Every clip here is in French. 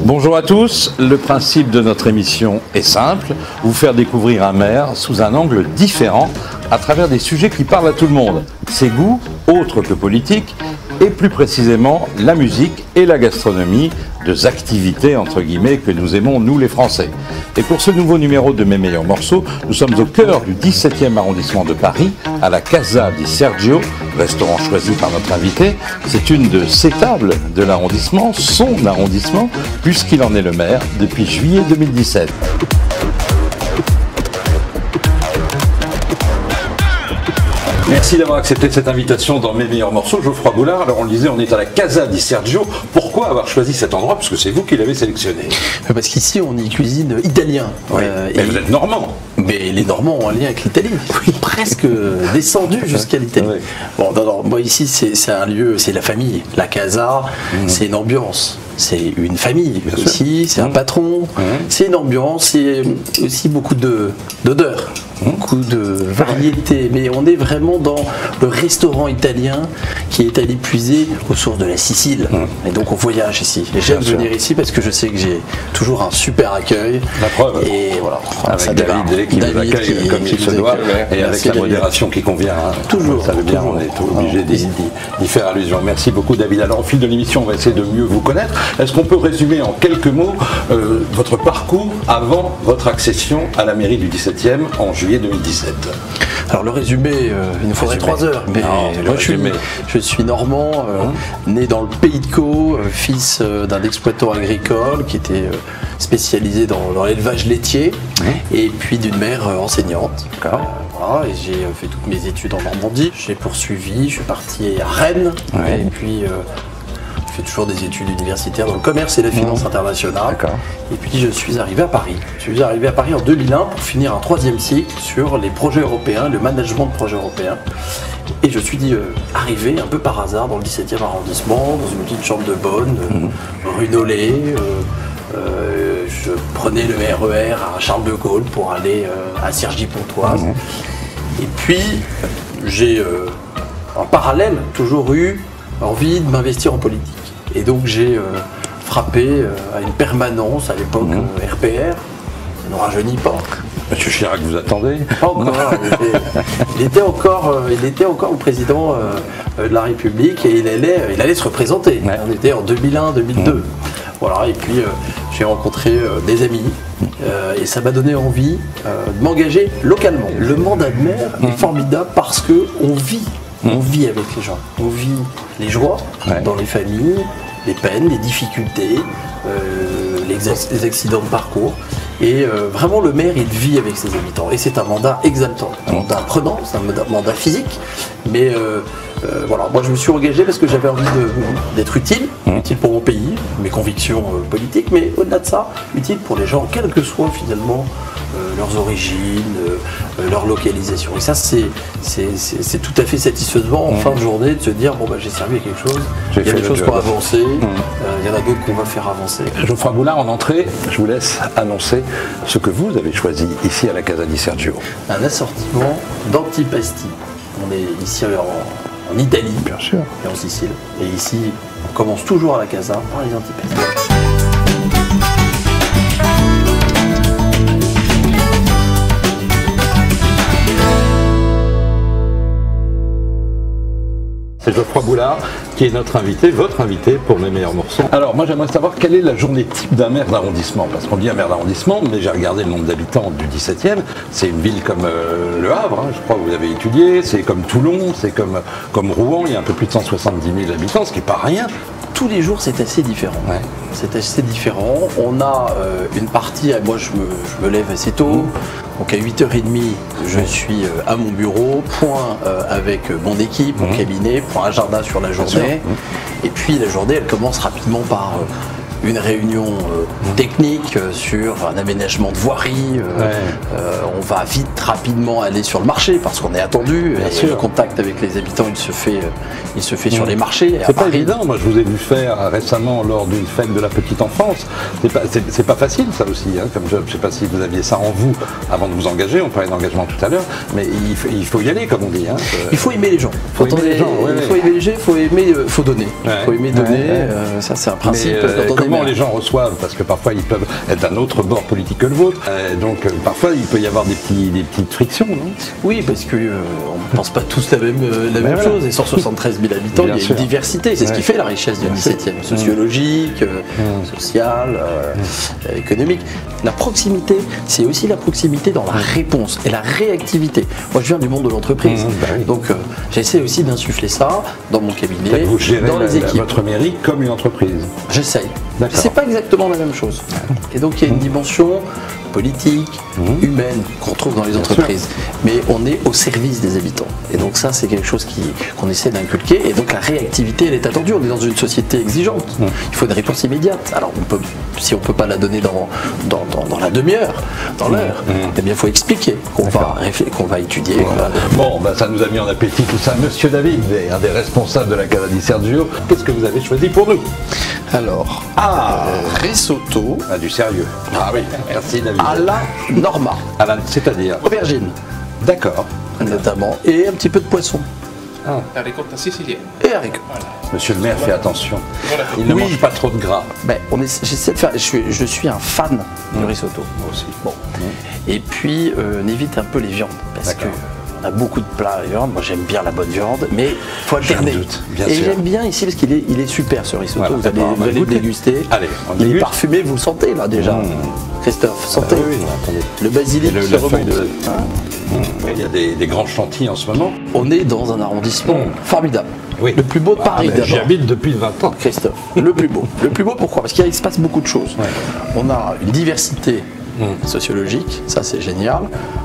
Bonjour à tous, le principe de notre émission est simple, vous faire découvrir un maire sous un angle différent à travers des sujets qui parlent à tout le monde, ses goûts, autres que politiques, et plus précisément la musique et la gastronomie, deux activités entre guillemets que nous aimons nous les Français. Et pour ce nouveau numéro de Mes meilleurs morceaux, nous sommes au cœur du 17e arrondissement de Paris, à la Casa di Sergio, restaurant choisi par notre invité. C'est une de ces tables de l'arrondissement, son arrondissement, puisqu'il en est le maire depuis juillet 2017. Merci d'avoir accepté cette invitation dans Mes meilleurs morceaux, Geoffroy Boulard. Alors on le disait, on est à la Casa di Sergio. Pourquoi avoir choisi cet endroit? Parce que c'est vous qui l'avez sélectionné. Parce qu'ici on y cuisine italien. Oui. Mais vous êtes normand. Mais les Normands ont un lien avec l'Italie. Presque descendu jusqu'à l'Italie. Oui. Bon, non, moi ici c'est un lieu, c'est la famille. La Casa, c'est une ambiance. C'est une famille aussi, c'est un patron, c'est une ambiance, c'est aussi beaucoup d'odeurs, beaucoup de variétés. Mais on est vraiment dans le restaurant italien qui est allé puiser aux sources de la Sicile. Et donc on voyage ici. Et j'aime venir ici parce que je sais que j'ai toujours un super accueil. La preuve. Et voilà. Avec David qui nous accueille comme il se doit et avec la modération qui convient. Toujours. Ça veut bien, on est obligé d'y faire allusion. Merci beaucoup David. Alors au fil de l'émission, on va essayer de mieux vous connaître. Est-ce qu'on peut résumer en quelques mots votre parcours avant votre accession à la mairie du 17e en juillet 2017? Alors le résumé, il nous faudrait 3 heures, mais moi je suis normand, né dans le Pays de Caux, fils d'un exploitant agricole qui était spécialisé dans l'élevage laitier, et puis d'une mère enseignante. Voilà, et j'ai fait toutes mes études en Normandie, j'ai poursuivi, je suis parti à Rennes, et puis j'ai fait toujours des études universitaires dans le commerce et la finance internationale. Et puis je suis arrivé à Paris. Je suis arrivé à Paris en 2001 pour finir un 3e cycle sur les projets européens, le management de projets européens. Et je suis arrivé un peu par hasard dans le 17e arrondissement, dans une petite chambre de bonne, rue Nollet. Je prenais le RER à Charles de Gaulle pour aller à Cergy-Pontoise. Et puis j'ai en parallèle toujours eu envie de m'investir en politique. Et donc j'ai frappé à une permanence à l'époque RPR, ça ne rajeunit pas. Monsieur Chirac vous attendez? Pas encore. Il était encore le président de la République et il allait se représenter. On était en 2001-2002. Voilà, et puis j'ai rencontré des amis et ça m'a donné envie de m'engager localement. Le mandat de maire est formidable parce qu'on vit. On vit avec les gens, on vit les joies dans les familles, les peines, les difficultés, les accidents de parcours. Et vraiment le maire il vit avec ses habitants et c'est un mandat exaltant, un mandat prenant, c'est un mandat physique, mais voilà, moi je me suis engagé parce que j'avais envie d'être utile pour mon pays, mes convictions politiques, mais au-delà de ça, utile pour les gens, quelles que soient finalement leurs origines, leur localisation. Et ça c'est tout à fait satisfaisant en fin de journée de se dire bon bah j'ai servi à quelque chose, il y a des choses qui ont avancé, il y en a d'autres qu'on va faire avancer. Geoffroy Boulard, en entrée, je vous laisse annoncer ce que vous avez choisi ici à la Casa di Sergio. Un assortiment d'antipasti. On est ici en Italie, bien sûr, et en Sicile. Et ici, on commence toujours à la Casa par les antipastis. C'est Geoffroy Boulard qui est notre invité, votre invité pour Mes meilleurs morceaux. Alors moi j'aimerais savoir quelle est la journée type d'un maire d'arrondissement, parce qu'on dit un maire d'arrondissement, mais j'ai regardé le nombre d'habitants du 17e, c'est une ville comme Le Havre, je crois que vous avez étudié, c'est comme Toulon, c'est comme Rouen, il y a un peu plus de 170 000 habitants, ce qui n'est pas rien. Tous les jours c'est assez différent. C'est assez différent. On a une partie, moi je me lève assez tôt, donc à 8h30 je suis à mon bureau, point avec mon équipe, mon cabinet, point agenda sur la journée. Et puis la journée elle commence rapidement par une réunion technique sur un aménagement de voirie. On va vite, rapidement aller sur le marché parce qu'on est attendu. Et le contact avec les habitants, il se fait sur les marchés. C'est pas évident. Moi, je vous ai vu faire récemment lors d'une fête de la petite enfance. C'est pas facile, ça aussi. Comme je ne sais pas si vous aviez ça en vous avant de vous engager. On parlait d'engagement tout à l'heure, mais il faut y aller, comme on dit. Il faut aimer les gens. Il faut aimer les gens. Il faut aimer, faut donner. Il faut aimer donner. Ça, c'est un principe. Quand on comment les gens reçoivent, parce que parfois ils peuvent être d'un autre bord politique que le vôtre, donc parfois il peut y avoir des petites frictions, non? Oui, parce qu'on ne pense pas tous la même chose, et 173 000 habitants, il y a une diversité, c'est ce qui fait la richesse du 17e, sociologique, sociale, économique. La proximité, c'est aussi la proximité dans la réponse et la réactivité. Moi je viens du monde de l'entreprise, donc j'essaie aussi d'insuffler ça dans mon cabinet, vous gérez dans les équipes. Votre mairie comme une entreprise. J'essaye. C'est pas exactement la même chose. Et donc il y a une dimension politique, humaine qu'on trouve dans les entreprises. Mais on est au service des habitants. Et donc ça c'est quelque chose qu'on essaie d'inculquer. Et donc la réactivité elle est attendue. On est dans une société exigeante. Il faut une réponse immédiate. Alors si on peut pas la donner dans la demi-heure, dans l'heure, eh bien il faut expliquer qu'on va étudier. Bon, ça nous a mis en appétit tout ça. Monsieur David, un des responsables de la Casa di Sergio, qu'est-ce que vous avez choisi pour nous? Alors, risotto. Du sérieux. Ah oui, merci David. À la Norma. C'est-à-dire aubergine. D'accord. Notamment. Et un petit peu de poisson. La ricotta sicilienne. Et haricots. Voilà. Monsieur le maire fait attention. Il ne mange pas trop de gras. Ben, j'essaie de faire. Je suis un fan du risotto. Moi aussi. Bon. Et puis, on évite un peu les viandes. Parce que on a beaucoup de plats à viande. Moi, j'aime bien la bonne viande. Mais il faut alterner. Et j'aime bien ici parce qu'il est super ce risotto. Voilà, vous allez le déguster. Allez, il est parfumé, vous le sentez là déjà. Christophe, sentez. Oui, attendez. Le basilic qui remonte. Il y a des grands chantiers en ce moment. On est dans un arrondissement formidable. Oui. Le plus beau de Paris d'abord. J'y habite depuis 20 ans. Christophe, le plus beau. Le plus beau pourquoi? Parce qu'il se passe beaucoup de choses. On a une diversité sociologique, ça c'est génial.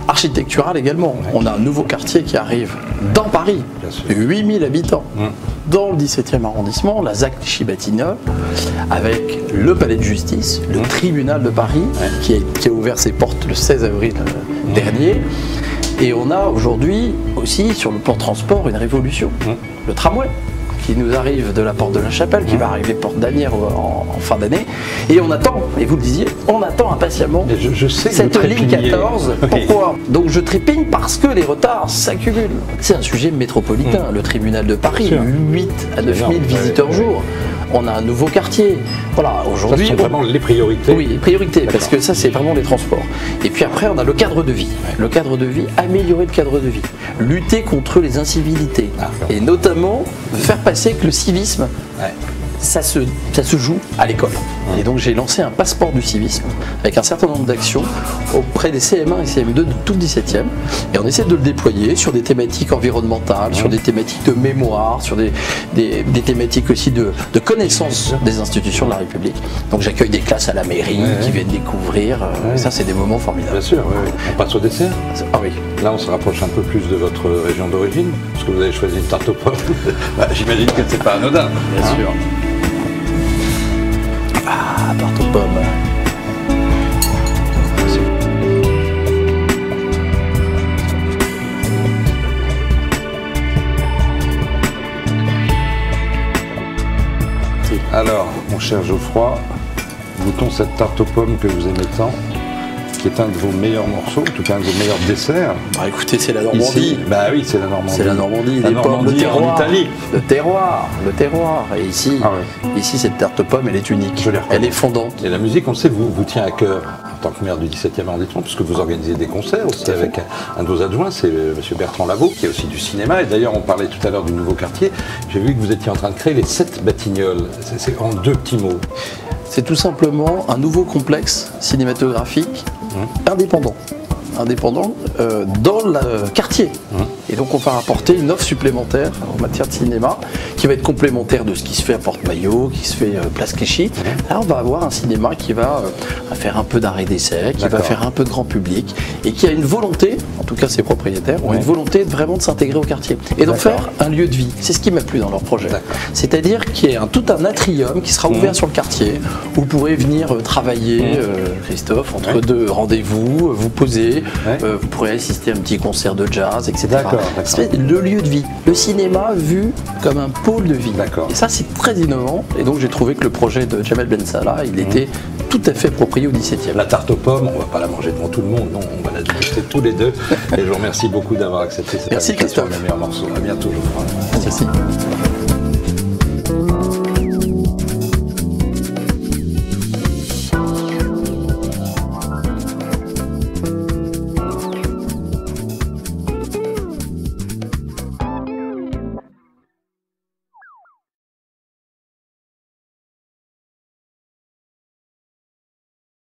Architecturale également. On a un nouveau quartier qui arrive dans Paris, 8000 habitants. Dans le 17e arrondissement, la ZAC Clichy-Batignolles, avec le palais de justice, le tribunal de Paris, qui a ouvert ses portes le 16 avril dernier. Et on a aujourd'hui aussi, sur le plan transport, une révolution. Le tramway, qui nous arrive de la porte de la Chapelle, qui va arriver porte d'Asnières en fin d'année. Et on attend, et vous le disiez, on attend impatiemment je sais cette ligne 14. Pourquoi? Donc je trépigne parce que les retards s'accumulent. C'est un sujet métropolitain. Le tribunal de Paris, 8 à 9 000 visiteurs jour. On a un nouveau quartier. Voilà, aujourd'hui. Ce sont vraiment les priorités. Oui, les priorités, parce que ça, c'est vraiment les transports. Et puis après, on a le cadre de vie. Le cadre de vie, améliorer le cadre de vie. Lutter contre les incivilités. Et notamment, faire passer que le civisme, ça se joue à l'école. Et donc, j'ai lancé un passeport du civisme avec un certain nombre d'actions auprès des CM1 et CM2 de tout le 17e. Et on essaie de le déployer sur des thématiques environnementales, sur des thématiques de mémoire, sur des thématiques aussi de connaissance des institutions de la République. Donc, j'accueille des classes à la mairie qui viennent découvrir. Ça, c'est des moments formidables. Bien sûr, on passe au dessert. Ah oui. Là, on se rapproche un peu plus de votre région d'origine, parce que vous avez choisi une tarte aux pommes. J'imagine que c'est pas anodin. Bien sûr. Tarte aux pommes. Alors, mon cher Geoffroy, goûtons cette tarte aux pommes que vous aimez tant, qui est un de vos meilleurs morceaux, en tout cas un de vos meilleurs desserts. Bah écoutez, c'est la Normandie. Ici, bah oui, c'est la Normandie. C'est la Normandie, la les pommes, le terroir, en Italie. Le terroir. Et ici, ici cette tarte aux pommes, elle est unique. Elle est fondante. Et la musique, on le sait, vous tient à cœur en tant que maire du 17e arrondissement, puisque vous organisez des concerts aussi avec un de vos adjoints, c'est M. Bertrand Lavaux, qui est aussi du cinéma. Et d'ailleurs, on parlait tout à l'heure du nouveau quartier. J'ai vu que vous étiez en train de créer les 7 Batignolles. C'est en 2 petits mots. C'est tout simplement un nouveau complexe cinématographique indépendant dans le quartier. Et donc on va apporter une offre supplémentaire en matière de cinéma qui va être complémentaire de ce qui se fait à Porte-Maillot, qui se fait Place Clichy. Là on va avoir un cinéma qui va faire un peu d'arrêt d'essai, qui va faire un peu de grand public et qui a une volonté, en tout cas ses propriétaires ont une volonté vraiment de s'intégrer au quartier et d'en faire un lieu de vie. C'est ce qui m'a plu dans leur projet. C'est-à-dire qu'il y a tout un atrium qui sera ouvert sur le quartier où vous pourrez venir travailler, Christophe, entre deux rendez-vous, vous poser, vous pourrez assister à un petit concert de jazz, etc. C'est le lieu de vie, le cinéma vu comme un pôle de vie. Et ça c'est très innovant et donc j'ai trouvé que le projet de Jamel Ben Salah, il était tout à fait approprié au 17e. La tarte aux pommes, on ne va pas la manger devant tout le monde, non, on va la déguster tous les deux. Et je vous remercie beaucoup d'avoir accepté cette invitation. Merci Christophe. Le meilleur morceau. À bientôt, Geoffroy. Merci.